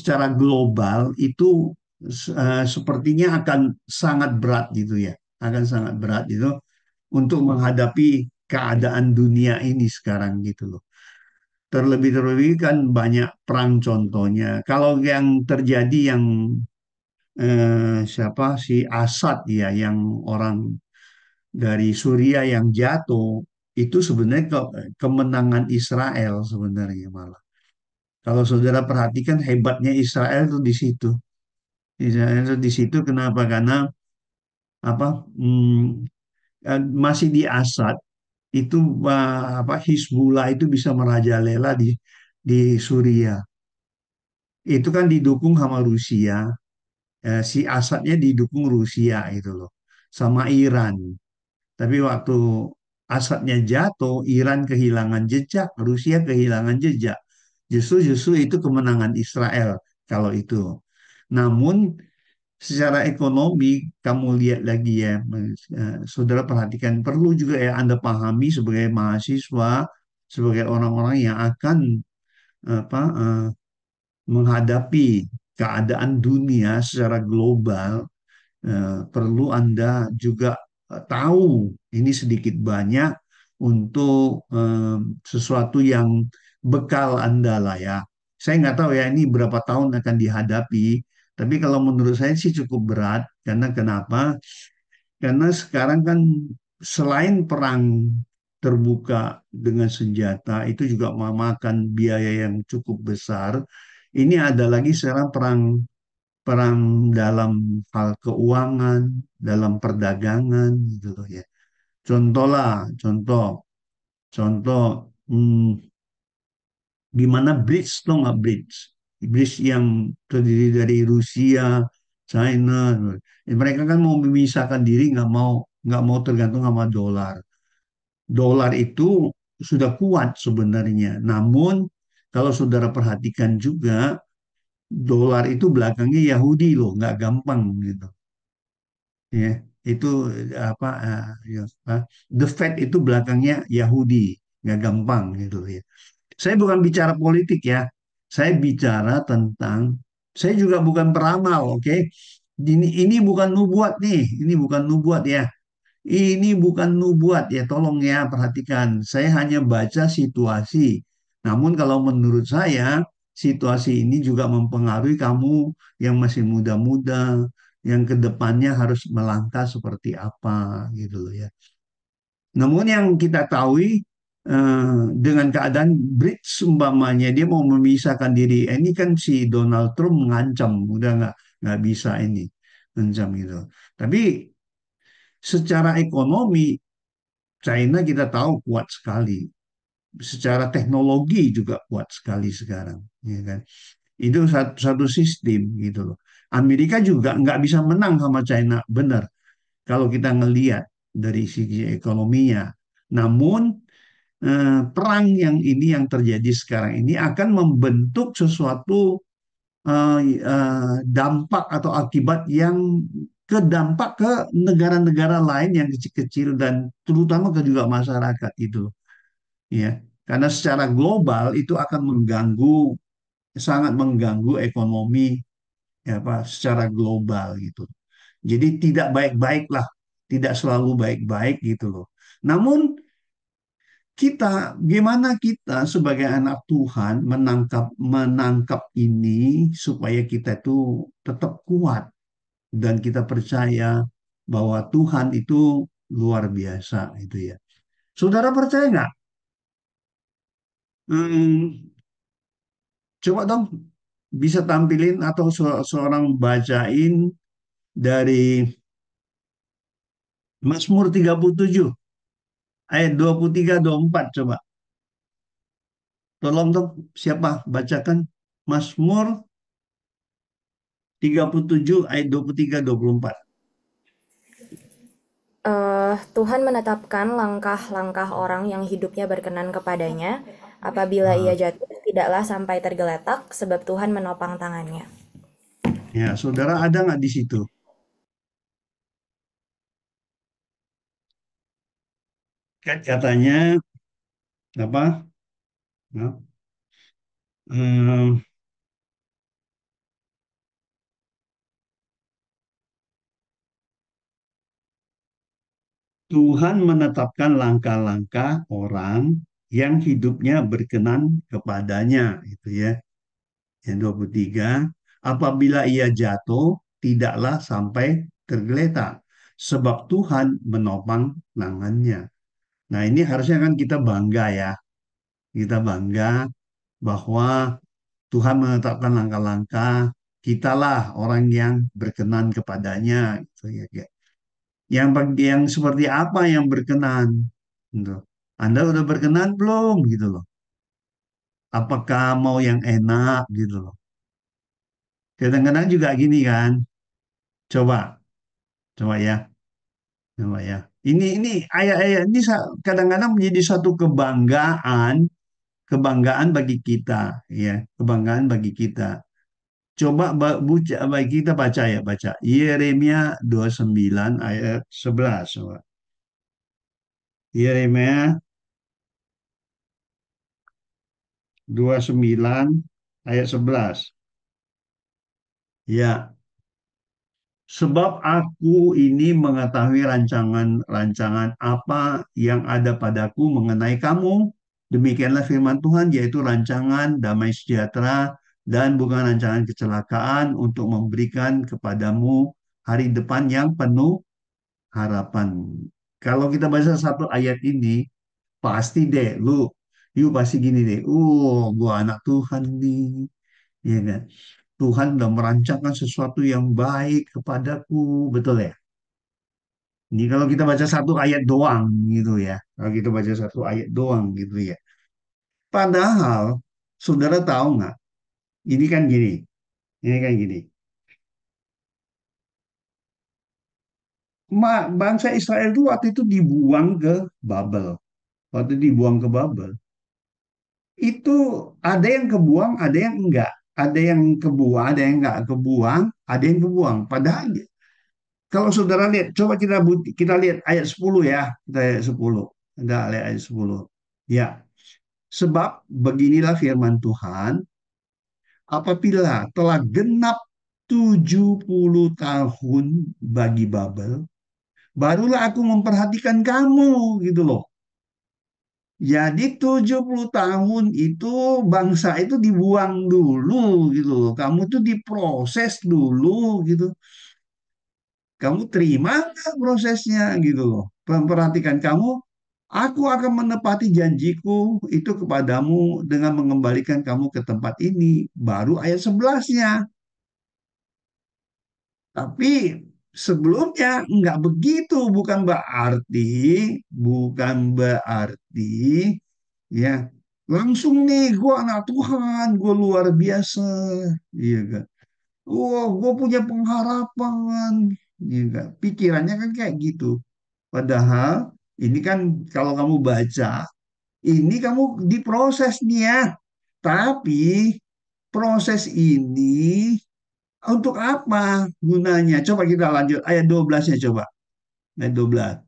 secara global itu sepertinya akan sangat berat gitu ya, akan sangat berat itu untuk menghadapi keadaan dunia ini sekarang gitu loh. Terlebih-terlebih kan banyak perang contohnya. Kalau yang terjadi yang siapa si Assad ya, yang orang dari Suriah yang jatuh itu sebenarnya kemenangan Israel sebenarnya malah. Kalau saudara perhatikan hebatnya Israel itu di situ. Israel itu di situ kenapa? Karena apa? Masih di Assad itu apa Hizbullah itu bisa merajalela di Suriah. Itu kan didukung sama Rusia. Si Asadnya didukung Rusia itu loh, sama Iran. Tapi waktu Asadnya jatuh, Iran kehilangan jejak, Rusia kehilangan jejak. Justru justru itu kemenangan Israel kalau itu. Namun secara ekonomi kamu lihat lagi ya, saudara perhatikan perlu juga ya Anda pahami sebagai mahasiswa, sebagai orang-orang yang akan apa menghadapi keadaan dunia secara global, perlu Anda juga tahu ini sedikit banyak untuk sesuatu yang bekal Anda lah ya. Saya nggak tahu ya ini berapa tahun akan dihadapi, tapi kalau menurut saya sih cukup berat. Karena kenapa? Karena sekarang kan selain perang terbuka dengan senjata, itu juga memakan biaya yang cukup besar. Ini ada lagi sekarang perang perang dalam hal keuangan, dalam perdagangan gitu loh ya. Contoh lah, contoh gimana bridge tuh nggak bridge? Bridge yang terdiri dari Rusia, China, mereka kan mau memisahkan diri, nggak mau tergantung sama dolar. Dolar itu sudah kuat sebenarnya, namun kalau saudara perhatikan juga dolar itu belakangnya Yahudi loh, nggak gampang gitu. Ya, itu apa ya, the Fed itu belakangnya Yahudi, nggak gampang gitu ya. Saya bukan bicara politik ya, saya bicara tentang, saya juga bukan peramal, oke? Ini bukan nubuat nih, ini bukan nubuat ya, ini bukan nubuat ya, tolong ya perhatikan. Saya hanya baca situasi. Namun kalau menurut saya, situasi ini juga mempengaruhi kamu yang masih muda-muda, yang kedepannya harus melangkah seperti apa gitu loh ya. Namun yang kita tahu dengan keadaan Brits umpamanya dia mau memisahkan diri, ini kan si Donald Trump mengancam, udah nggak bisa ini, mengancam gitu. Tapi secara ekonomi China kita tahu kuat sekali. Secara teknologi juga kuat sekali sekarang, ya kan? Itu satu sistem gitu loh. Amerika juga nggak bisa menang sama China, benar. Kalau kita ngelihat dari segi ekonominya. Namun perang yang ini yang terjadi sekarang ini akan membentuk sesuatu dampak atau akibat yang kedampak ke negara-negara lain yang kecil-kecil dan terutama ke juga masyarakat itu ya, karena secara global itu akan mengganggu, sangat mengganggu ekonomi ya apa secara global gitu. Jadi tidak baik-baik lah, tidak selalu baik-baik gitu loh. Namun kita, gimana kita sebagai anak Tuhan menangkap menangkap ini supaya kita itu tetap kuat dan kita percaya bahwa Tuhan itu luar biasa itu ya. Saudara percaya nggak? Hmm, Coba dong bisa tampilin atau seorang bacain dari Mazmur 37 ayat 23 24 coba. Tolong dong siapa bacakan Mazmur 37 ayat 23 24. Tuhan menetapkan langkah-langkah orang yang hidupnya berkenan kepadanya. Apabila ia Nah, jatuh, tidaklah sampai tergeletak, sebab Tuhan menopang tangannya. ya, saudara ada nggak di situ? Kan katanya apa? Nah, Tuhan menetapkan langkah-langkah orang yang hidupnya berkenan kepadanya, gitu ya. Yang 23, apabila ia jatuh, tidaklah sampai tergeletak, sebab Tuhan menopang tangannya. Nah, ini harusnya kan kita bangga ya. Kita bangga bahwa Tuhan menetapkan langkah-langkah, kitalah orang yang berkenan kepadanya, gitu ya. Yang seperti apa yang berkenan? Gitu. Anda udah berkenan belum? Gitu loh. Apakah mau yang enak gitu loh. Kadang-kadang juga gini kan. Coba, coba ya, coba ya. Ini ayat-ayat ini kadang-kadang menjadi satu kebanggaan, kebanggaan bagi kita, ya, kebanggaan bagi kita. Coba bagi kita baca ya, baca. Yeremia 29 ayat 11. Coba. Yeremia 29 ayat 11. Ya, sebab aku ini mengetahui rancangan-rancangan apa yang ada padaku mengenai kamu. Demikianlah firman Tuhan, yaitu rancangan damai sejahtera dan bukan rancangan kecelakaan untuk memberikan kepadamu hari depan yang penuh harapan. Kalau kita baca satu ayat ini, pasti deh, you pasti gini deh. Gua anak Tuhan nih, ya kan? Tuhan sudah merancangkan sesuatu yang baik kepadaku, betul ya? Ini kalau kita baca satu ayat doang gitu ya. Kalau kita baca satu ayat doang gitu ya. Padahal, saudara tahu nggak? Ini kan gini, ini kan gini. Bangsa Israel itu waktu itu dibuang ke Babel. Waktu dibuang ke Babel, itu ada yang kebuang, ada yang enggak. Ada yang kebuang, ada yang enggak kebuang, ada yang kebuang. Padahal kalau saudara lihat, coba kita lihat ayat 10 ya. Kita ayat 10. Enggak, lihat ayat 10. Ya, sebab beginilah firman Tuhan, apabila telah genap 70 tahun bagi Babel, barulah aku memperhatikan kamu gitu loh. Jadi 70 tahun itu bangsa itu dibuang dulu gitu loh. Kamu tuh diproses dulu gitu. Kamu terima nggak prosesnya gitu loh. Perhatikan kamu, aku akan menepati janjiku itu kepadamu dengan mengembalikan kamu ke tempat ini. Baru ayat 11-nya. Tapi sebelumnya nggak begitu, bukan berarti ya langsung nih gue anak Tuhan, gue luar biasa, iya kan? Wah, gue punya pengharapan, iya kan? Pikirannya kan kayak gitu. Padahal ini kan kalau kamu baca, ini kamu diproses nih ya. Tapi proses ini untuk apa gunanya? Coba kita lanjut ayat 12-nya coba. Ayat 12.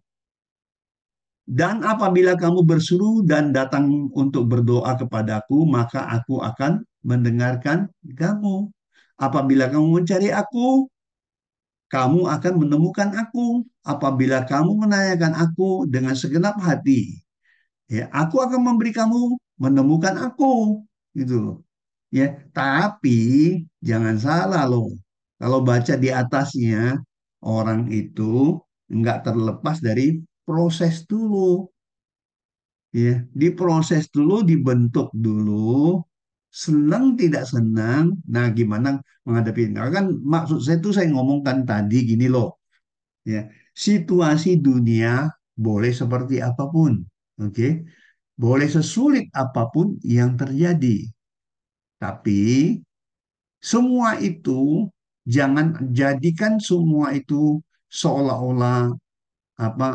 Dan apabila kamu berseru dan datang untuk berdoa kepadaku, maka aku akan mendengarkan kamu. Apabila kamu mencari aku, kamu akan menemukan aku. Apabila kamu menanyakan aku dengan segenap hati, ya, aku akan memberi kamu menemukan aku. Gitu loh. Ya, tapi jangan salah loh. Kalau baca di atasnya, orang itu nggak terlepas dari proses dulu. Ya, diproses dulu, dibentuk dulu, senang tidak senang. Nah, gimana menghadapi ini? Nah, kan maksud saya itu saya ngomongkan tadi gini loh, ya. Situasi dunia boleh seperti apapun, oke? Boleh sesulit apapun yang terjadi, tapi semua itu jangan jadikan semua itu seolah-olah apa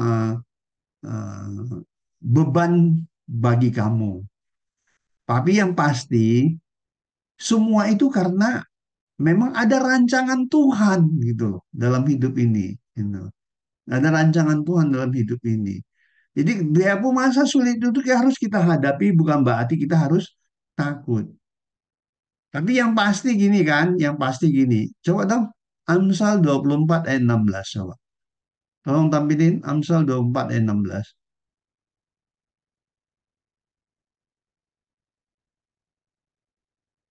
beban bagi kamu. Tapi yang pasti semua itu karena memang ada rancangan Tuhan gitu loh dalam hidup ini. Gitu. Ada rancangan Tuhan dalam hidup ini. Jadi biarpun masa sulit itu harus kita hadapi, bukan berarti kita harus takut. Tapi yang pasti gini kan, yang pasti gini. Coba dong, Amsal 24 ayat 16 coba. Tolong tampilin Amsal 24 ayat 16.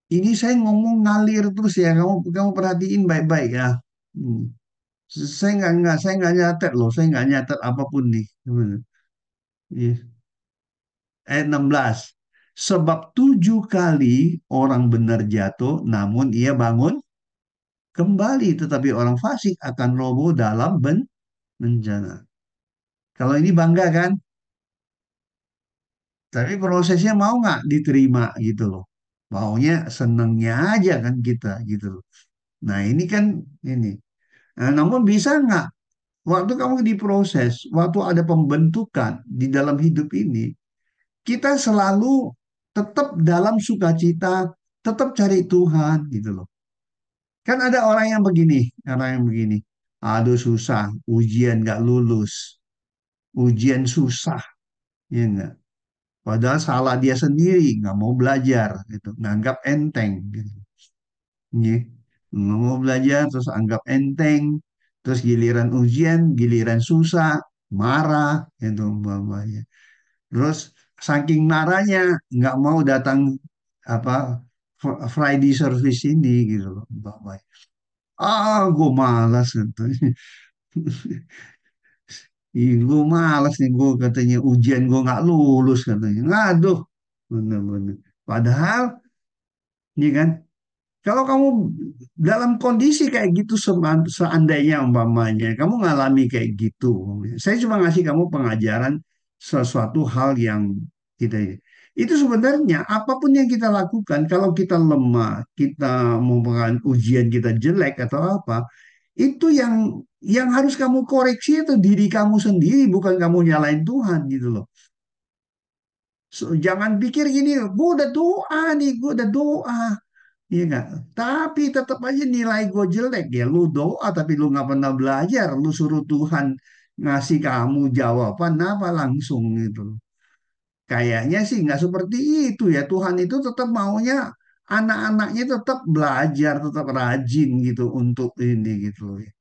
Ini saya ngomong ngalir terus ya, kamu kamu perhatiin baik-baik ya. Hmm. Saya nggak nyatet loh, saya nggak nyatet apapun nih. Iya. Ayat 16. Sebab 7 kali orang benar jatuh, namun ia bangun kembali. Tetapi orang fasik akan roboh dalam bencana. Kalau ini bangga kan? Tapi prosesnya mau nggak diterima gitu loh. Maunya senengnya aja kan kita gitu loh. Nah ini kan ini. Nah, namun bisa nggak waktu kamu diproses, waktu ada pembentukan di dalam hidup ini, kita selalu tetap dalam sukacita, tetap cari Tuhan gitu loh. Kan ada orang yang begini, aduh susah, ujian nggak lulus, ujian susah, ya nggak. Padahal salah dia sendiri, nggak mau belajar, gitu, nganggap enteng, gitu. Ya. Nggak mau belajar, terus anggap enteng, terus giliran ujian, giliran susah, marah, itu umpamanya. Terus saking marahnya nggak mau datang apa Friday service ini gitu loh, umpamanya. Ah, gue malas gitu. Ih, gue malas nih, gue katanya ujian gue nggak lulus katanya. Ngaduh, bener-bener. Padahal, nih kan, kalau kamu dalam kondisi kayak gitu, seandainya umpamanya kamu ngalami kayak gitu, saya cuma ngasih kamu pengajaran sesuatu hal yang kita itu sebenarnya apapun yang kita lakukan, kalau kita lemah, kita merupakan ujian kita jelek atau apa, itu yang harus kamu koreksi itu diri kamu sendiri, bukan kamu nyalain Tuhan gitu loh. Jangan pikir gini, gue udah doa nih, gue udah doa. Iya nggak? Tapi tetap aja nilai gue jelek ya. Lu doa tapi lu nggak pernah belajar. Lu suruh Tuhan ngasih kamu jawaban apa langsung gitu. Kayaknya sih nggak seperti itu ya. Tuhan itu tetap maunya anak-anaknya tetap belajar, tetap rajin gitu untuk ini gitu loh ya.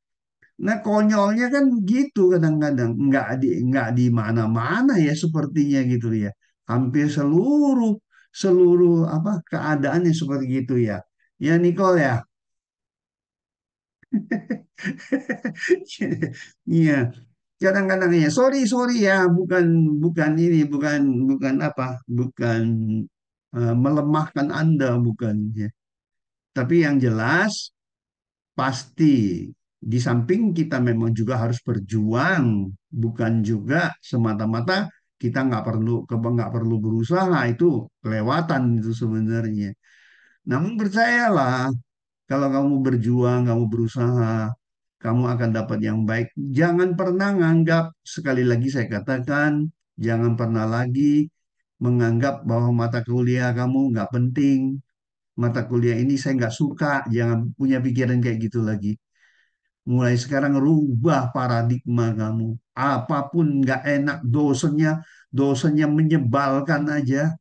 Nah konyolnya kan gitu kadang-kadang nggak di mana-mana ya sepertinya gitu ya. Hampir seluruh seluruh apa keadaannya seperti gitu ya. Ya Nicole ya. Iya, kadang-kadang ya. Sorry, sorry ya, bukan bukan ini, bukan apa, bukan melemahkan Anda, bukan ya. Tapi yang jelas pasti di samping kita memang juga harus berjuang, bukan juga semata-mata kita nggak perlu berusaha itu kelewatan itu sebenarnya. Namun percayalah, kalau kamu berjuang, kamu berusaha, kamu akan dapat yang baik. Jangan pernah nganggap, sekali lagi saya katakan, jangan pernah lagi menganggap bahwa mata kuliah kamu nggak penting. Mata kuliah ini saya nggak suka. Jangan punya pikiran kayak gitu lagi. Mulai sekarang rubah paradigma kamu. Apapun nggak enak, dosennya menyebalkan aja.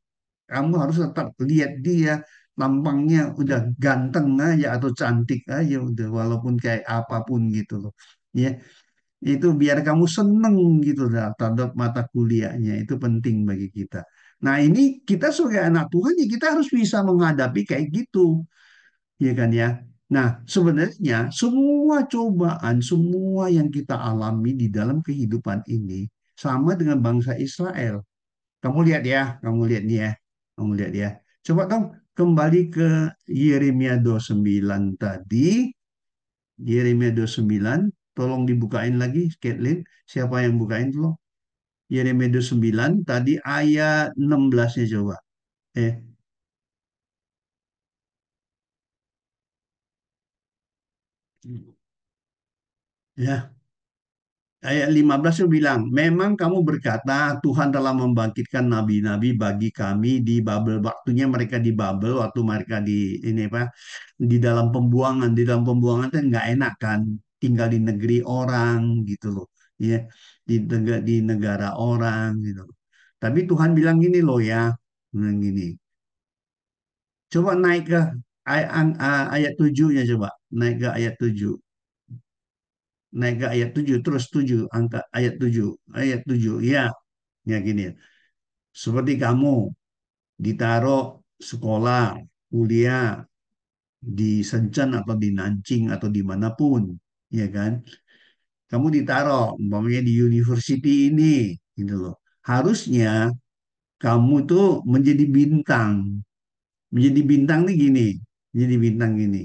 Kamu harus tetap lihat dia tampangnya udah ganteng aja atau cantik aja udah walaupun kayak apapun gitu loh. Ya, itu biar kamu seneng gitu dah terhadap mata kuliahnya itu penting bagi kita. Nah, ini kita sebagai anak Tuhan ya kita harus bisa menghadapi kayak gitu, ya kan ya. Nah, sebenarnya semua cobaan, semua yang kita alami di dalam kehidupan ini sama dengan bangsa Israel. Kamu lihat ya, kamu lihat nih ya, kamu lihat ya. Coba dong kembali ke Yeremia 29 tadi. Yeremia 29, tolong dibukain lagi, Caitlin. Siapa yang bukain tolong? Yeremia 29, tadi ayat 16-nya coba. Eh, ya. Ayat 15 itu bilang, memang kamu berkata Tuhan telah membangkitkan nabi-nabi bagi kami di Babel. Waktunya mereka di Babel, waktu mereka di ini apa, di dalam pembuangan kan nggak enak kan, tinggal di negeri orang gitu loh, ya, di negara orang gitu loh. Tapi Tuhan bilang gini loh ya, bilang gini, coba naik ke ayat 7-nya coba, naik ke ayat 7. naik ke ayat 7 terus 7 angka ayat 7 ya, ya gini ya. Seperti kamu ditaruh sekolah, kuliah di Shenzhen atau di Nanjing atau dimanapun, ya kan? Kamu ditaruh, umpamanya di university ini, gitu loh. Harusnya kamu tuh menjadi bintang. Menjadi bintang nih gini, menjadi bintang gini,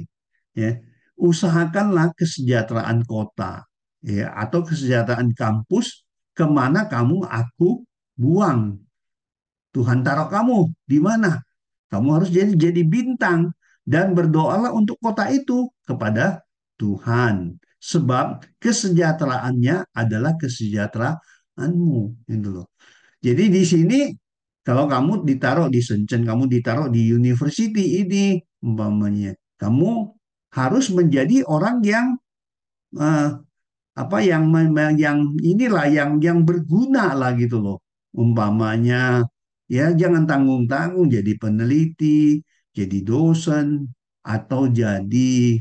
ya. Usahakanlah kesejahteraan kota, ya, atau kesejahteraan kampus kemana kamu aku buang. Tuhan taruh kamu di mana? Kamu harus jadi bintang dan berdoalah untuk kota itu kepada Tuhan. Sebab kesejahteraannya adalah kesejahteraanmu. Gitu loh. Jadi di sini kalau kamu ditaruh di Shenzhen, kamu ditaruh di university ini umpamanya, kamu harus menjadi orang yang eh, apa yang inilah yang berguna lah gitu loh. Umpamanya ya jangan tanggung-tanggung jadi peneliti, jadi dosen atau jadi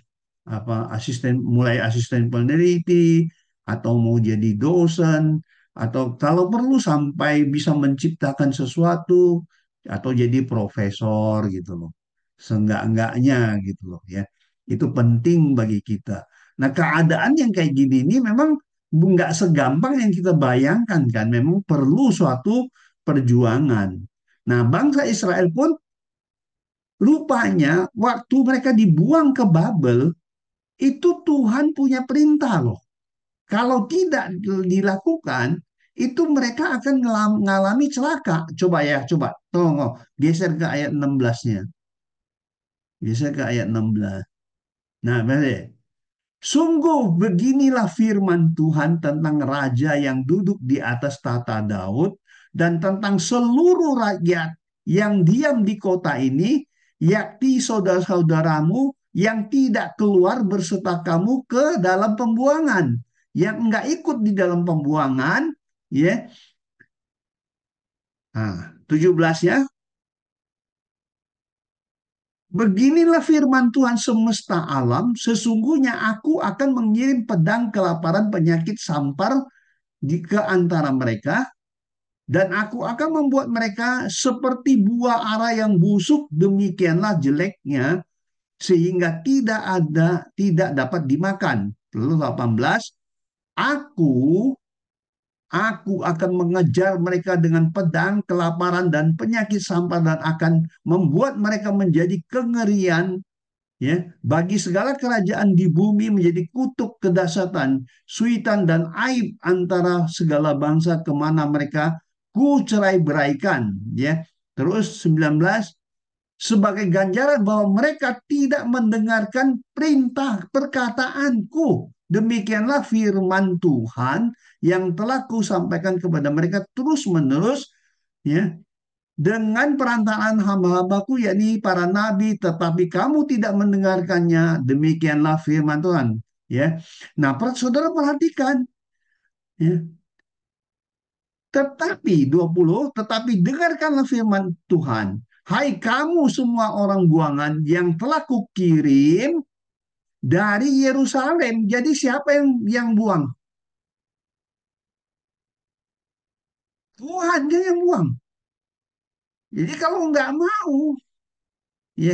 mulai asisten peneliti atau mau jadi dosen atau kalau perlu sampai bisa menciptakan sesuatu atau jadi profesor gitu loh. Seenggak-enggaknya gitu loh ya. Itu penting bagi kita. Nah, keadaan yang kayak gini ini memang nggak segampang yang kita bayangkan kan. Memang perlu suatu perjuangan. Nah, bangsa Israel pun rupanya waktu mereka dibuang ke Babel, itu Tuhan punya perintah loh. Kalau tidak dilakukan, itu mereka akan mengalami celaka. Coba ya, coba. Tolong, geser ke ayat 16-nya. Geser ke ayat 16. Nah, benar. Sungguh beginilah firman Tuhan tentang raja yang duduk di atas tahta Daud dan tentang seluruh rakyat yang diam di kota ini, yakni saudara-saudaramu yang tidak keluar berserta kamu ke dalam pembuangan, yang enggak ikut di dalam pembuangan, ya. Nah, 17 ya. Beginilah firman Tuhan semesta alam, sesungguhnya aku akan mengirim pedang kelaparan penyakit sampar ke antara mereka, dan aku akan membuat mereka seperti buah ara yang busuk, demikianlah jeleknya, sehingga tidak dapat dimakan. Lalu 18, aku Aku akan mengejar mereka dengan pedang, kelaparan, dan penyakit sampar dan akan membuat mereka menjadi kengerian, ya, bagi segala kerajaan di bumi, menjadi kutuk kedahsyatan, suitan dan aib antara segala bangsa kemana mereka ku cerai beraikan, ya. Terus 19, sebagai ganjaran bahwa mereka tidak mendengarkan perintah perkataanku. Demikianlah firman Tuhan yang telah kusampaikan kepada mereka terus menerus, ya, dengan perantaraan hamba-hambaku yakni para nabi, tetapi kamu tidak mendengarkannya. Demikianlah firman Tuhan, ya. Nah, saudara perhatikan, ya. Tetapi 20, tetapi dengarkanlah firman Tuhan. Hai kamu semua orang buangan yang telah kukirim dari Yerusalem. Jadi siapa yang buang? Tuhan dia yang buang. Jadi kalau nggak mau, ya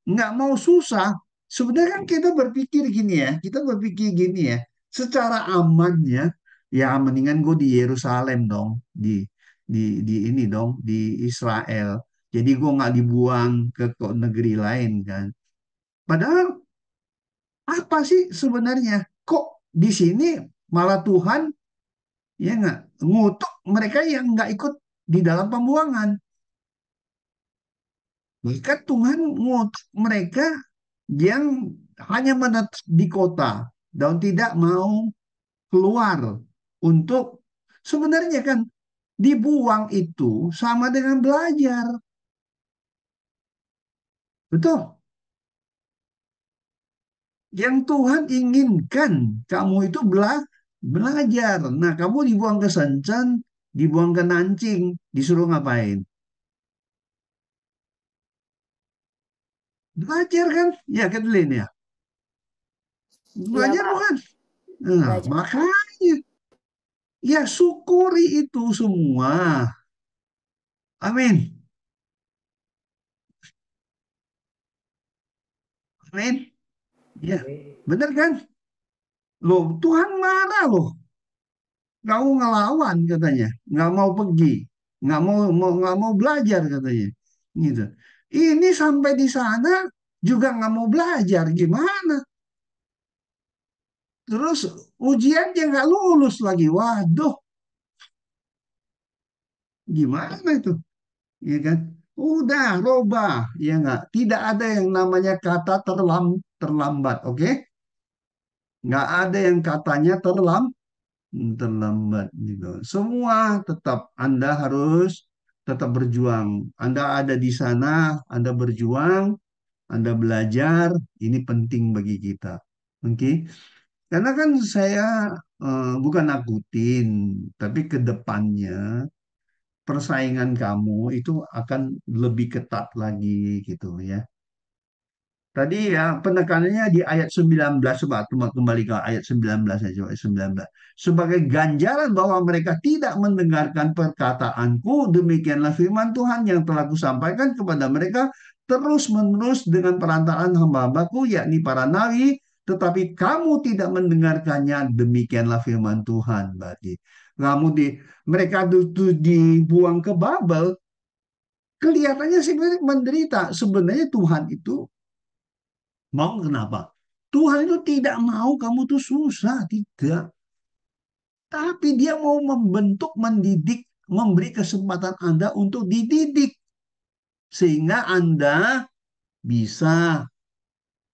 nggak mau susah. Sebenarnya kan kita berpikir gini ya, kita berpikir gini ya, secara amannya, ya mendingan gue di Yerusalem dong, di ini dong, di Israel. Jadi gue nggak dibuang ke negeri lain kan. Padahal apa sih sebenarnya? Kok di sini malah Tuhan ya nggak ngutuk mereka yang nggak ikut di dalam pembuangan. Bahkan Tuhan ngutuk mereka yang hanya menetap di kota dan tidak mau keluar untuk sebenarnya kan dibuang itu sama dengan belajar. Betul. Yang Tuhan inginkan kamu itu belajar. Nah, kamu dibuang ke Shenzhen, dibuang ke Nanjing, disuruh ngapain? Belajar kan? Ya, Kathleen ya. Iya, Belajar Pak. bukan? Nah, belajar. makanya ya syukuri itu semua. Amin. Amin. Ya, benar kan? Loh, Tuhan marah loh. Kamu ngelawan katanya, nggak mau pergi, nggak mau belajar katanya. Gitu. Ini sampai di sana juga nggak mau belajar. Gimana? Terus ujiannya nggak lulus lagi. Waduh, gimana itu? Ya kan? Udah, roba, ya nggak? Tidak ada yang namanya kata terlambat, oke? Nggak ada yang katanya terlambat gitu. Semua tetap Anda harus tetap berjuang. Anda ada di sana, Anda berjuang, Anda belajar, ini penting bagi kita. Oke? Karena kan saya bukan nakutin, tapi ke depannya persaingan kamu itu akan lebih ketat lagi gitu ya. Tadi ya penekanannya di ayat 19, coba kembali ke ayat 19 aja, ayat 19. Sebagai ganjaran bahwa mereka tidak mendengarkan perkataanku, demikianlah firman Tuhan yang telah kusampaikan kepada mereka terus-menerus dengan perantaraan hamba-hambaku, yakni para nabi, tetapi kamu tidak mendengarkannya, demikianlah firman Tuhan. Berarti kamu mereka itu dibuang ke Babel, kelihatannya sih menderita. Sebenarnya Tuhan itu mau kenapa? Tuhan itu tidak mau kamu tuh susah, tidak. Tapi dia mau membentuk, mendidik, memberi kesempatan Anda untuk dididik. Sehingga Anda bisa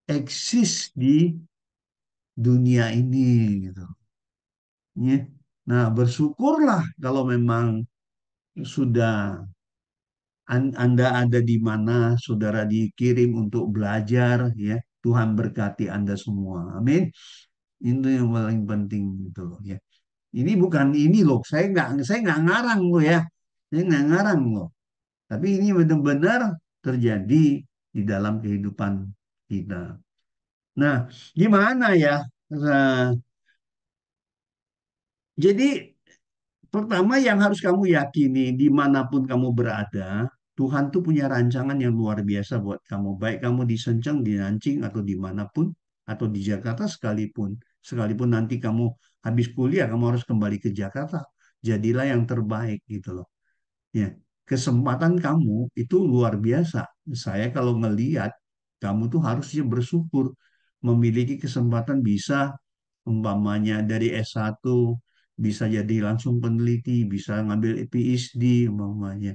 eksis di dunia ini gitu. Ya. Nah, bersyukurlah kalau memang sudah Anda ada di mana, saudara dikirim untuk belajar, ya. Tuhan berkati Anda semua. Amin. Itu yang paling penting gitu loh ya. Ini bukan ini loh, saya nggak ngarang loh ya, saya nggak ngarang loh. Tapi ini benar-benar terjadi di dalam kehidupan kita. Nah, gimana ya? Nah, jadi pertama yang harus kamu yakini dimanapun kamu berada, Tuhan tuh punya rancangan yang luar biasa buat kamu. Baik kamu di Sencang, di Nancing, atau dimanapun, atau di Jakarta sekalipun. Sekalipun nanti kamu habis kuliah, kamu harus kembali ke Jakarta. Jadilah yang terbaik gitu loh. Ya, kesempatan kamu itu luar biasa. Saya kalau ngelihat, kamu tuh harusnya bersyukur memiliki kesempatan bisa umpamanya dari S1 bisa jadi langsung peneliti, bisa ngambil PhD umpamanya.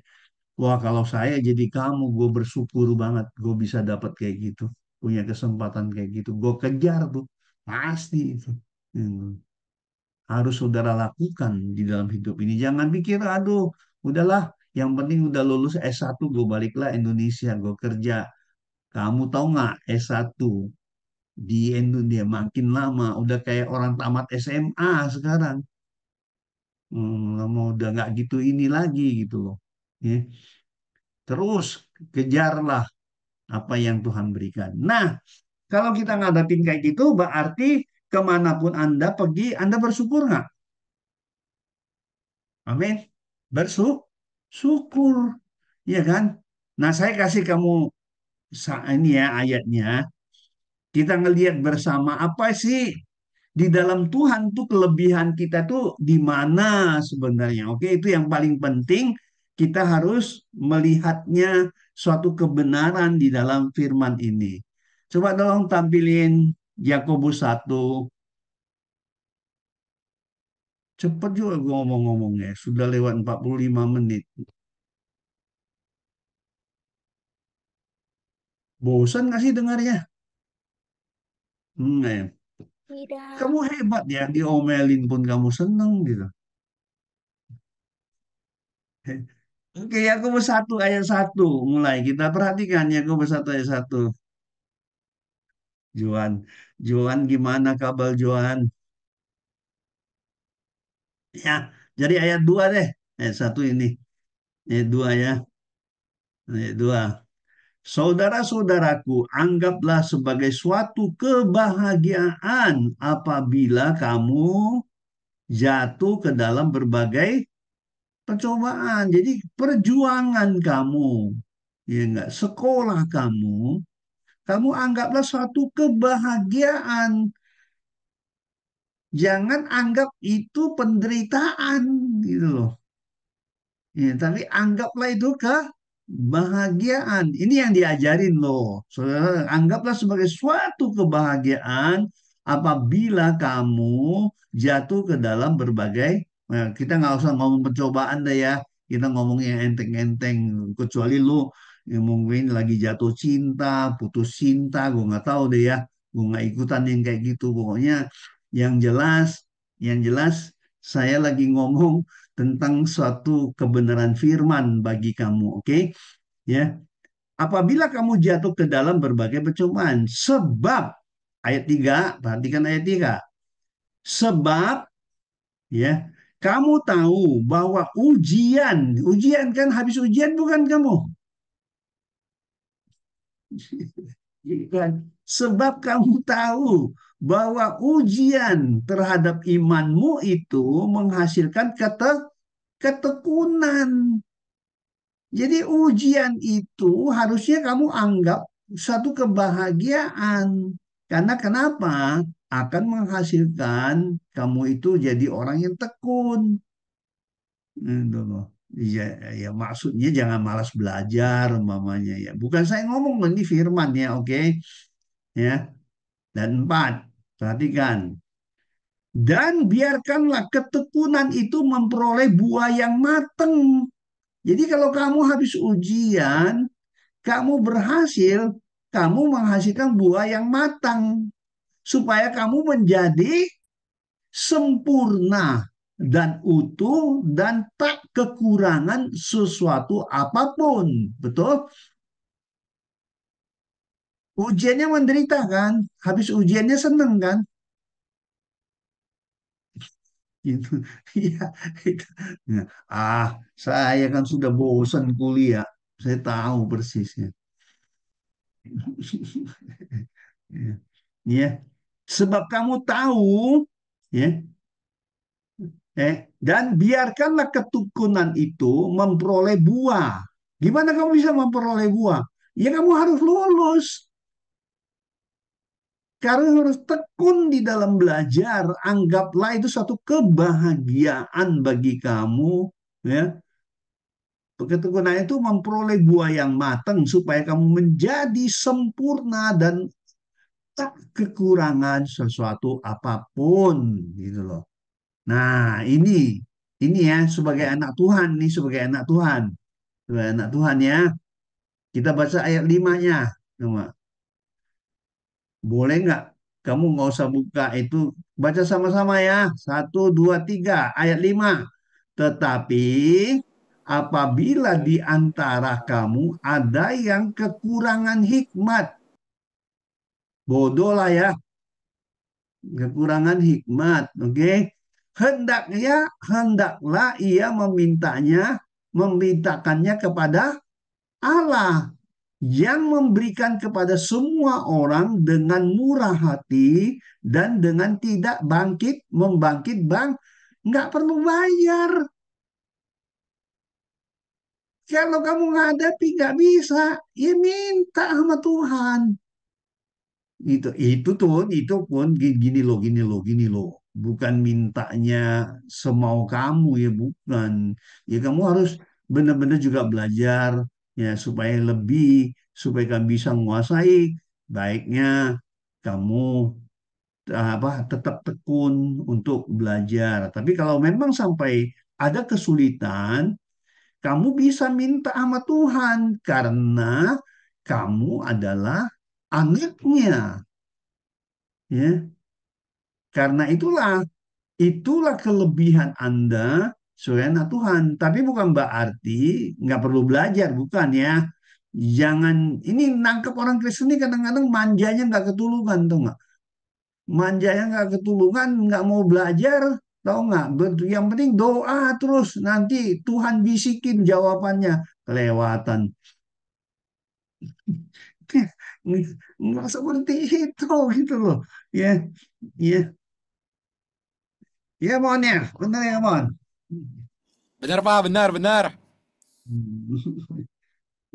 Wah, kalau saya jadi kamu, gue bersyukur banget gue bisa dapat kayak gitu. Punya kesempatan kayak gitu. Gue kejar tuh. Pasti itu. Hmm. Harus saudara lakukan di dalam hidup ini. Jangan pikir, aduh, udahlah, yang penting udah lulus S1, gue baliklah Indonesia, gue kerja. Kamu tahu nggak S1 di Indonesia makin lama, udah kayak orang tamat SMA sekarang. Mau udah nggak gitu ini lagi gitu loh. Ya. Terus kejarlah apa yang Tuhan berikan. Nah, kalau kita ngadapin kayak gitu, berarti kemanapun Anda pergi, Anda bersyukur nggak? Amin. Bersyukur, ya kan? Nah, saya kasih kamu ini ya ayatnya. Kita ngelihat bersama apa sih di dalam Tuhan tuh kelebihan kita tuh di mana sebenarnya. Oke, itu yang paling penting. Kita harus melihatnya suatu kebenaran di dalam firman ini. Coba dong tampilin Yakobus 1. Cepet juga gue ngomong-ngomongnya. Sudah lewat 45 menit. Bosan gak sih dengarnya? Ya. Tidak. Kamu hebat ya, diomelin pun kamu seneng gitu. Oke, Yakobus 1 ayat 1 mulai. Kita perhatikan Yakobus 1 ayat 1. Johan, Johan gimana kabar Johan? Ya, jadi ayat 2 deh. Ayat 1 ini. Ayat 2 ya. Ayat 2. Saudara-saudaraku, anggaplah sebagai suatu kebahagiaan apabila kamu jatuh ke dalam berbagai percobaan. Jadi perjuangan kamu, ya enggak, sekolah kamu anggaplah suatu kebahagiaan. Jangan anggap itu penderitaan gitu loh. Ya, tapi anggaplah itu kebahagiaan. Ini yang diajarin loh. Saudara, anggaplah sebagai suatu kebahagiaan apabila kamu jatuh ke dalam berbagai, nah, kita nggak usah ngomong percobaan deh ya. Kita ngomong yang enteng-enteng. Kecuali lu yang mungkin lagi jatuh cinta, putus cinta, gue nggak tahu deh ya. Gue nggak ikutan yang kayak gitu. Pokoknya yang jelas, yang jelas saya lagi ngomong tentang suatu kebenaran firman bagi kamu, oke? Ya, apabila kamu jatuh ke dalam berbagai percobaan, sebab ayat 3, perhatikan ayat 3. Sebab ya, kamu tahu bahwa ujian, ujian kan habis ujian bukan kamu? Kan? Sebab kamu tahu bahwa ujian terhadap imanmu itu menghasilkan ketekunan. Jadi ujian itu harusnya kamu anggap satu kebahagiaan. Karena kenapa? Akan menghasilkan kamu itu jadi orang yang tekun. Gitu loh. Ya, ya maksudnya jangan malas belajar umpamanya ya. Bukan saya ngomong ini firman ya, oke? Ya. Dan 4, perhatikan. Dan biarkanlah ketekunan itu memperoleh buah yang matang. Jadi kalau kamu habis ujian, kamu berhasil, kamu menghasilkan buah yang matang supaya kamu menjadi sempurna dan utuh dan tak kekurangan sesuatu apapun. Betul? Ujiannya menderita kan? Habis ujiannya seneng kan? Gitu. Iya, itu. Nah, saya kan sudah bosan kuliah. Saya tahu persisnya. Ya. Ya. Sebab kamu tahu, ya, dan biarkanlah ketekunan itu memperoleh buah. Gimana kamu bisa memperoleh buah? Ya kamu harus lulus. Karena harus tekun di dalam belajar. Anggaplah itu satu kebahagiaan bagi kamu. Ya. Ketekunan itu memperoleh buah yang matang supaya kamu menjadi sempurna dan tak kekurangan sesuatu apapun. Gitu loh. Nah, ini ya sebagai anak Tuhan nih, sebagai anak Tuhan. Sebagai anak Tuhan ya. Kita baca ayat 5-nya. Coba. Boleh nggak? Kamu nggak usah buka itu. Baca sama-sama ya. Satu, dua, tiga. Ayat 5. Tetapi apabila di antara kamu ada yang kekurangan hikmat. Bodoh lah ya. Kekurangan hikmat. Oke. Hendaklah ia memintakannya kepada Allah yang memberikan kepada semua orang dengan murah hati dan dengan tidak membangkit bang, nggak perlu bayar. Kalau kamu menghadapi nggak bisa, ya minta sama Tuhan. Itu pun gini loh. Bukan mintanya semau kamu ya, bukan. Ya kamu harus benar-benar juga belajar ya supaya kamu bisa menguasai. Baiknya kamu tetap tekun untuk belajar. Tapi kalau memang sampai ada kesulitan, kamu bisa minta sama Tuhan karena kamu adalah anaknya. Ya, karena itulah kelebihan Anda sebagai anak Tuhan. Tapi bukan berarti nggak perlu belajar, bukan ya. Jangan ini nangkep orang Kristen ini kadang-kadang manjanya nggak ketulungan, tuh nggak? Manjanya nggak ketulungan, nggak mau belajar, tahu nggak? Yang penting doa terus, nanti Tuhan bisikin jawabannya. Kelewatan. Nggak seperti itu gitu loh. Ya, ya, ya Mon ya, benar ya Mon. Benar Pak, benar, benar.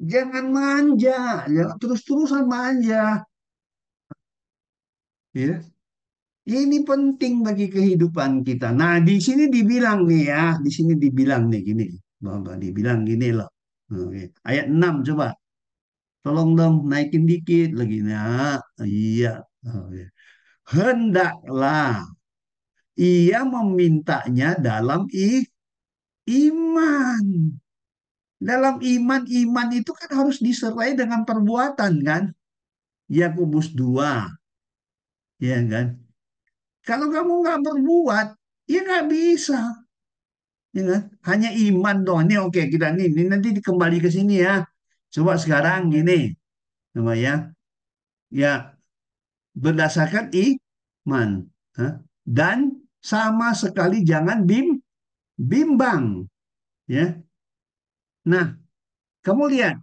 Jangan manja, jangan terus-terusan manja. Ya, ini penting bagi kehidupan kita. Nah, di sini dibilang nih ya, di sini dibilang nih gini, Bapak dibilang gini loh. Oke. Ayat 6 coba. Tolong dong naikin dikit lagi. Nah, iya. Oke. Hendaklah ia memintanya dalam iman. Dalam iman, iman itu kan harus disertai dengan perbuatan kan? Yakobus 2, ya kan? Kalau kamu nggak berbuat, ya nggak bisa. Ya kan? Hanya iman doang. Ini oke, kita ini nanti kembali ke sini ya. Coba sekarang gini, coba ya. Ya, berdasarkan iman. Hah? Dan sama sekali jangan bimbang. Ya. Nah, kamu lihat.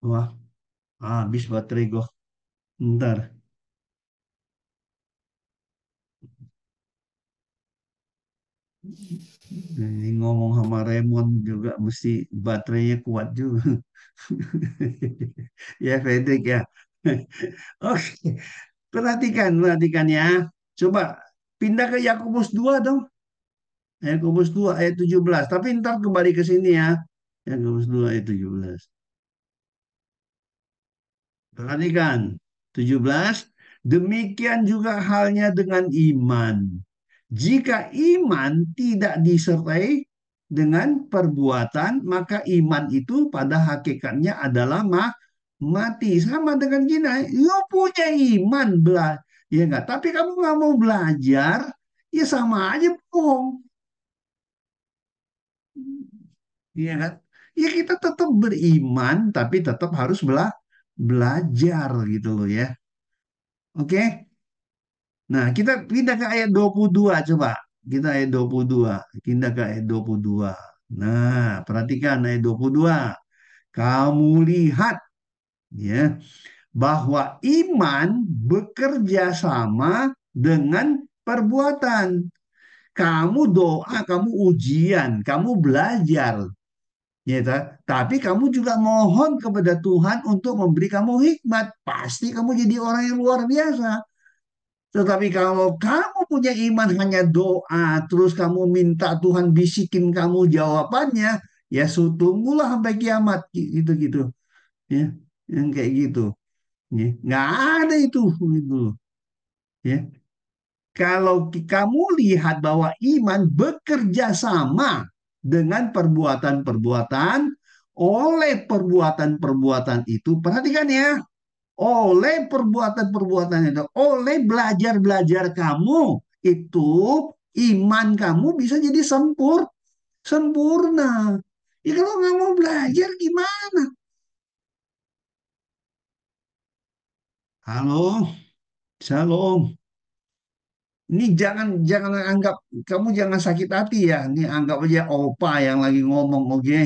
Wah, habis baterai gua. Ntar. Ini ngomong sama Raymond juga mesti baterainya kuat juga. Ya, Fredrik ya. Oke, perhatikan, perhatikan ya. Coba pindah ke Yakobus 2 dong. Yakobus 2 ayat 17. Tapi ntar kembali ke sini ya. Yakobus 2 ayat 17. Perhatikan. 17. Demikian juga halnya dengan iman. Jika iman tidak disertai dengan perbuatan, maka iman itu pada hakikatnya adalah mati. Sama dengan gini, lu punya iman, ya enggak? Tapi kamu nggak mau belajar, ya sama aja bohong, ya kan? Ya kita tetap beriman, tapi tetap harus belajar gitu loh ya. Oke? Nah, kita pindah ke ayat 22 coba. Kita ayat 22. Pindah ke ayat 22. Nah, perhatikan ayat 22. Kamu lihat ya bahwa iman bekerja sama dengan perbuatan. Kamu doa, kamu ujian, kamu belajar, ya tak? Tapi kamu juga mohon kepada Tuhan untuk memberi kamu hikmat. Pasti kamu jadi orang yang luar biasa. Tetapi kalau kamu punya iman hanya doa, terus kamu minta Tuhan bisikin kamu jawabannya, ya tunggulah sampai kiamat gitu-gitu. Ya, yang kayak gitu. Ya, nggak ada itu gitu. Ya. Kalau kamu lihat bahwa iman bekerja sama dengan perbuatan-perbuatan, oleh perbuatan-perbuatan itu, perhatikan ya, oleh perbuatan-perbuatan itu, oleh belajar-belajar kamu itu, iman kamu bisa jadi sempurna. Ya kalau nggak mau belajar gimana? Halo, Shalom. Ini jangan jangan anggap, kamu jangan sakit hati ya. Ini anggap aja opa yang lagi ngomong, oke?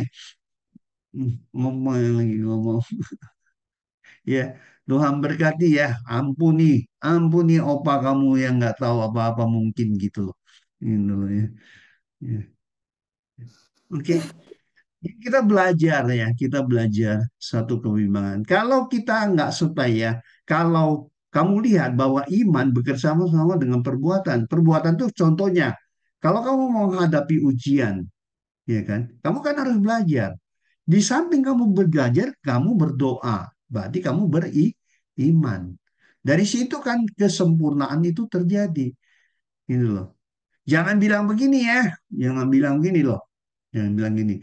Ngomong yang lagi ngomong. Ya, Tuhan berkati ya. Ampuni, ampuni opa kamu yang nggak tahu apa-apa mungkin gitu loh. Ini loh ya. Ya. Oke, kita belajar ya, kita belajar satu kebimbangan. Kalau kita nggak suka ya, kalau kamu lihat bahwa iman bekerjasama sama dengan perbuatan. Perbuatan itu contohnya, kalau kamu mau menghadapi ujian, ya kan, kamu kan harus belajar. Di samping kamu belajar, kamu berdoa. Berarti kamu beriman. Dari situ kan kesempurnaan itu terjadi. Gitu loh. Jangan bilang begini ya, jangan bilang begini loh. Jangan bilang gini.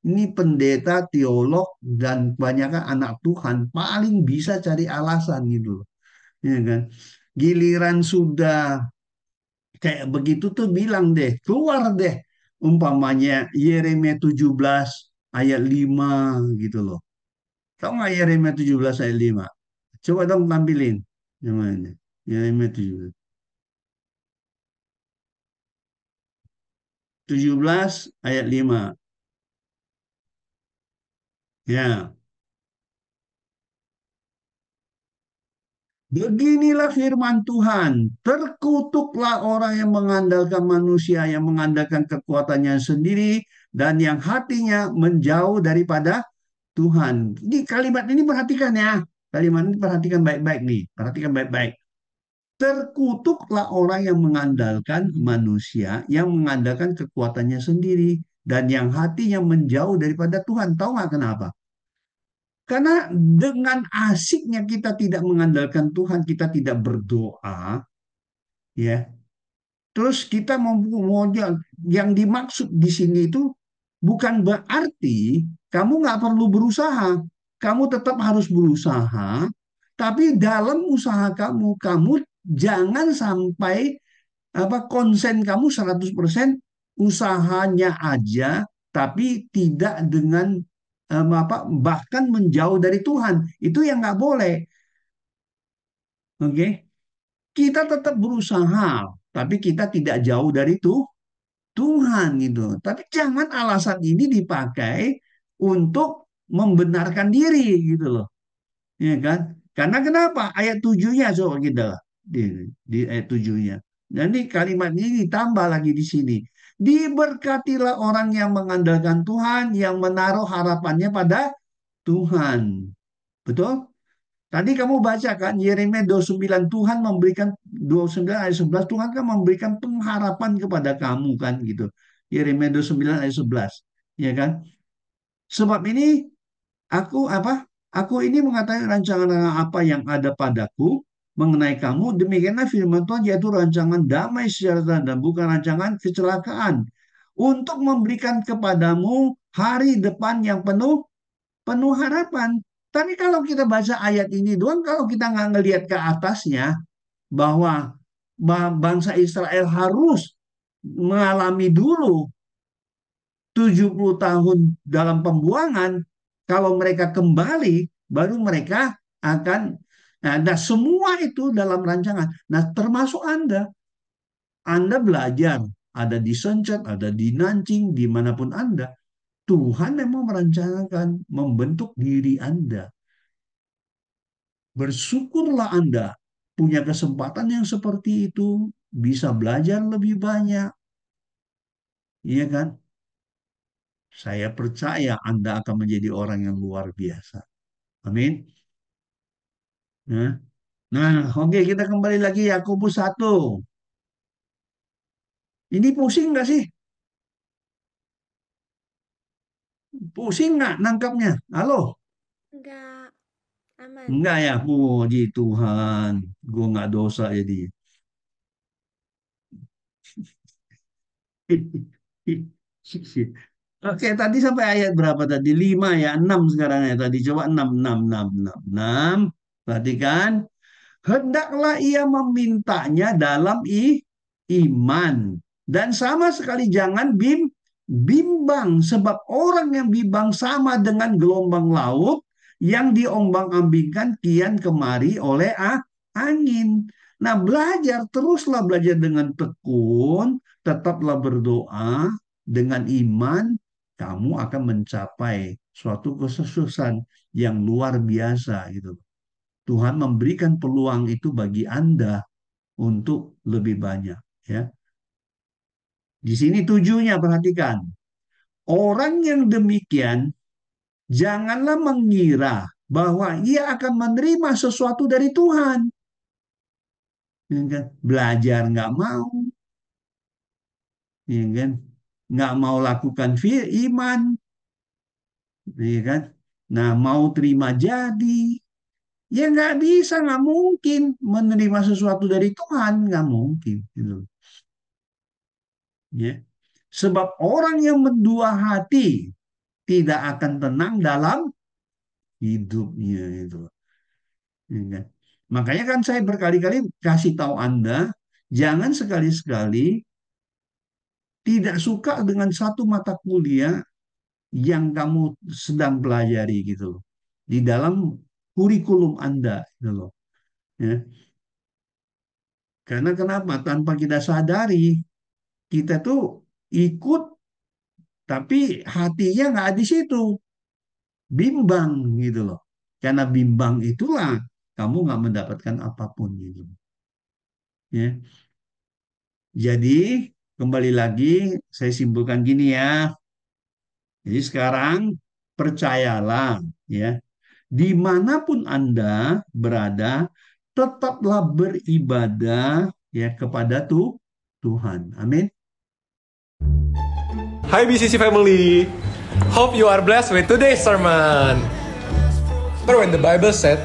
Ini pendeta, teolog dan kebanyakan anak Tuhan paling bisa cari alasan gitu loh. Ya kan? Giliran sudah kayak begitu tuh bilang deh, keluar deh. Umpamanya Yeremia 17 ayat 5 gitu loh. Tahu nggak Yeremia 17 ayat 5? Coba dong tampilin. Yang mana? Yeremia 17. 17 ayat 5. Ya, beginilah firman Tuhan. Terkutuklah orang yang mengandalkan manusia, yang mengandalkan kekuatannya sendiri, dan yang hatinya menjauh daripada Tuhan. Ini kalimat ini perhatikan ya. Kalimat ini perhatikan baik-baik nih. Perhatikan baik-baik. Terkutuklah orang yang mengandalkan manusia, yang mengandalkan kekuatannya sendiri, dan yang hatinya menjauh daripada Tuhan. Tahu nggak kenapa? Karena dengan asiknya kita tidak mengandalkan Tuhan, kita tidak berdoa, ya. Terus kita mau yang dimaksud di sini itu bukan berarti kamu nggak perlu berusaha. Kamu tetap harus berusaha, tapi dalam usaha kamu, kamu jangan sampai konsen kamu 100% usahanya aja, tapi tidak dengan bahkan menjauh dari Tuhan. Itu yang nggak boleh. Oke, kita tetap berusaha, tapi kita tidak jauh dari Tuhan gitu. Tapi jangan alasan ini dipakai untuk membenarkan diri gitu loh. Ya kan? Karena kenapa? Ayat tujuhnya coba kita di ayat tujuhnya. Jadi kalimat ini ditambah lagi di sini. Diberkatilah orang yang mengandalkan Tuhan, yang menaruh harapannya pada Tuhan. Betul? Tadi kamu baca kan Yeremia 29, Tuhan memberikan 29 ayat 11, Tuhan kan memberikan pengharapan kepada kamu kan gitu. Yeremia 29 ayat 11. Ya kan? Sebab ini Aku apa? Aku ini mengatakan rancangan apa yang ada padaku mengenai kamu. Demikianlah firman Tuhan, yaitu rancangan damai sejahtera dan bukan rancangan kecelakaan, untuk memberikan kepadamu hari depan yang penuh penuh harapan. Tapi kalau kita baca ayat ini doang, kalau kita nggak ngelihat ke atasnya bahwa bangsa Israel harus mengalami dulu 70 tahun dalam pembuangan, kalau mereka kembali, baru mereka akan, nah semua itu dalam rancangan. Nah termasuk Anda, Anda belajar, ada di Sencet, ada di Nancing, dimanapun Anda, Tuhan memang merencanakan membentuk diri Anda. Bersyukurlah Anda punya kesempatan yang seperti itu, bisa belajar lebih banyak, iya kan? Saya percaya Anda akan menjadi orang yang luar biasa. Amin. Nah, oke, kita kembali lagi Yakobus 1. Ini pusing nggak sih? Pusing nggak nangkapnya? Halo? Enggak, aman. Enggak ya, puji Tuhan. Gue nggak dosa jadi. Oke, tadi sampai ayat berapa tadi? 5 ya, 6 sekarang ya tadi. Coba 6, 6, 6, 6, 6. Perhatikan. Hendaklah ia memintanya dalam iman. Dan sama sekali jangan bimbang. Sebab orang yang bimbang sama dengan gelombang laut yang diombang-ambingkan kian kemari oleh angin. Nah, teruslah belajar dengan tekun, tetaplah berdoa dengan iman, kamu akan mencapai suatu kesuksesan yang luar biasa gitu. Tuhan memberikan peluang itu bagi Anda untuk lebih banyak, ya. Di sini tujuhnya perhatikan. Orang yang demikian janganlah mengira bahwa ia akan menerima sesuatu dari Tuhan. Ya kan? Belajar nggak mau, ya kan? Nggak mau lakukan iman, ya kan? Nah, mau terima jadi, ya nggak bisa, nggak mungkin menerima sesuatu dari Tuhan, nggak mungkin. Gitu. Ya. Sebab orang yang mendua hati tidak akan tenang dalam hidupnya itu. Ya kan? Makanya kan saya berkali-kali kasih tahu Anda, jangan sekali-sekali tidak suka dengan satu mata kuliah yang kamu sedang pelajari gitu loh. Di dalam kurikulum Anda gitu loh. Ya. Karena kenapa? Tanpa kita sadari, kita tuh ikut tapi hatinya nggak di situ. bimbang gitu loh. Karena bimbang itulah kamu nggak mendapatkan apapun gitu. Ya. Jadi kembali lagi saya simpulkan gini ya. Jadi sekarang percayalah ya, dimanapun Anda berada, tetaplah beribadah ya kepada Tuhan. Amin. Hi BCC family, hope you are blessed with today's sermon. When the Bible said,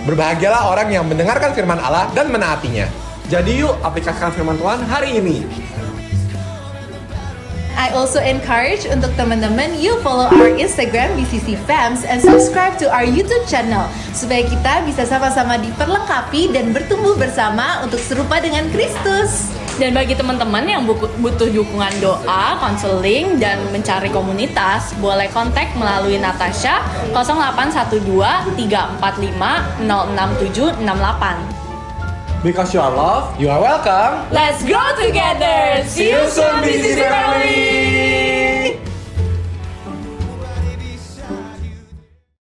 berbahagialah orang yang mendengarkan firman Allah dan menaatinya. Jadi yuk aplikasikan firman Tuhan hari ini. I also encourage untuk teman-teman you follow our Instagram BCC Fams and subscribe to our YouTube channel supaya kita bisa sama-sama diperlengkapi dan bertumbuh bersama untuk serupa dengan Kristus. Dan bagi teman-teman yang butuh dukungan doa, konseling, dan mencari komunitas, boleh kontak melalui Natasha 0812 345 06768. Because you are loved, you are welcome. Let's grow together! See you soon, BCC family!